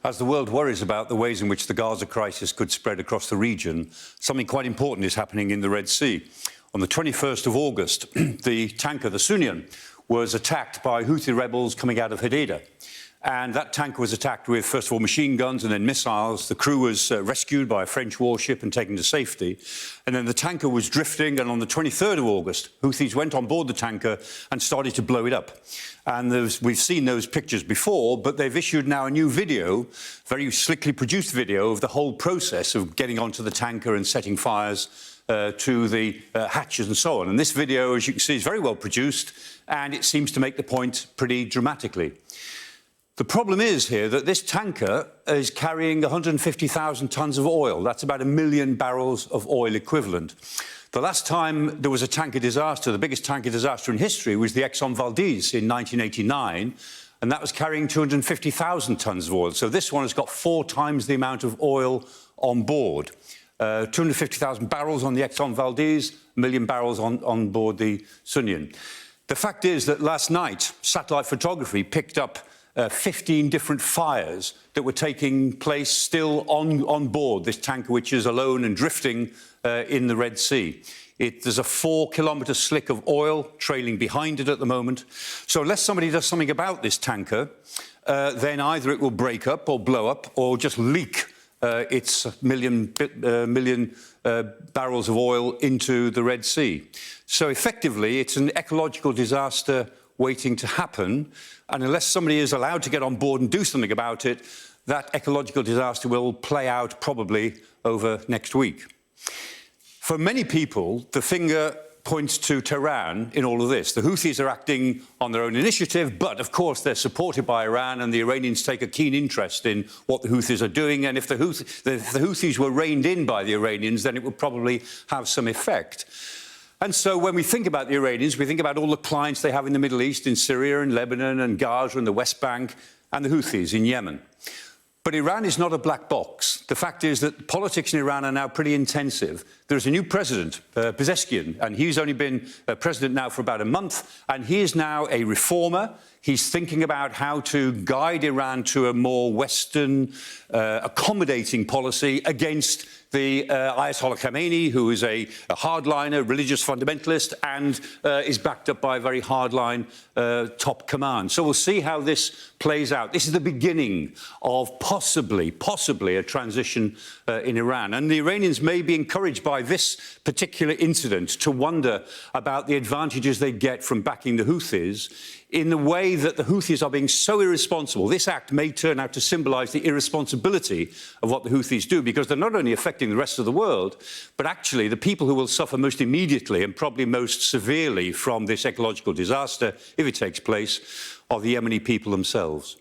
As the world worries about the ways in which the Gaza crisis could spread across the region, something quite important is happening in the Red Sea. On the 21st of August, the tanker, the Sounion, was attacked by Houthi rebels coming out of Hadida. And that tanker was attacked with, first of all, machine guns and then missiles. The crew was rescued by a French warship and taken to safety. And then the tanker was drifting, and on the 23rd of August, Houthis went on board the tanker and started to blow it up. And we've seen those pictures before, but they've issued now a new video, very slickly produced video, of the whole process of getting onto the tanker and setting fires to the hatches and so on. And this video, as you can see, is very well produced, and it seems to make the point pretty dramatically. The problem is here that this tanker is carrying 150,000 tonnes of oil. That's about 1 million barrels of oil equivalent. The last time there was a tanker disaster, the biggest tanker disaster in history, was the Exxon Valdez in 1989, and that was carrying 250,000 tonnes of oil. So this one has got 4 times the amount of oil on board. 250,000 barrels on the Exxon Valdez, 1 million barrels on board the Sounion. The fact is that last night, satellite photography picked up 15 different fires that were taking place still on board this tanker, which is alone and drifting in the Red Sea. There's a 4-kilometre slick of oil trailing behind it at the moment. So unless somebody does something about this tanker, then either it will break up or blow up or just leak its million barrels of oil into the Red Sea. So effectively, it's an ecological disaster waiting to happen, and unless somebody is allowed to get on board and do something about it, that ecological disaster will play out probably over next week. For many people, the finger points to Tehran in all of this. The Houthis are acting on their own initiative, but of course they're supported by Iran, and the Iranians take a keen interest in what the Houthis are doing, and if the Houthis were reined in by the Iranians, then it would probably have some effect. And so when we think about the Iranians, we think about all the clients they have in the Middle East, in Syria and Lebanon and Gaza and the West Bank, and the Houthis in Yemen. But Iran is not a black box. The fact is that politics in Iran are now pretty intensive. There's a new president, Pezeshkian, and he's only been president now for about a month, and he is now a reformer. He's thinking about how to guide Iran to a more Western, accommodating policy against the Ayatollah Khamenei, who is a hardliner, religious fundamentalist, and is backed up by a very hardline top command. So we'll see how this plays out. This is the beginning of possibly a transition in Iran. And the Iranians may be encouraged by this particular incident to wonder about the advantages they get from backing the Houthis in the way that the Houthis are being so irresponsible. This act may turn out to symbolise the irresponsibility of what the Houthis do, because they're not only affecting the rest of the world, but actually the people who will suffer most immediately and probably most severely from this ecological disaster, if it takes place, are the Yemeni people themselves.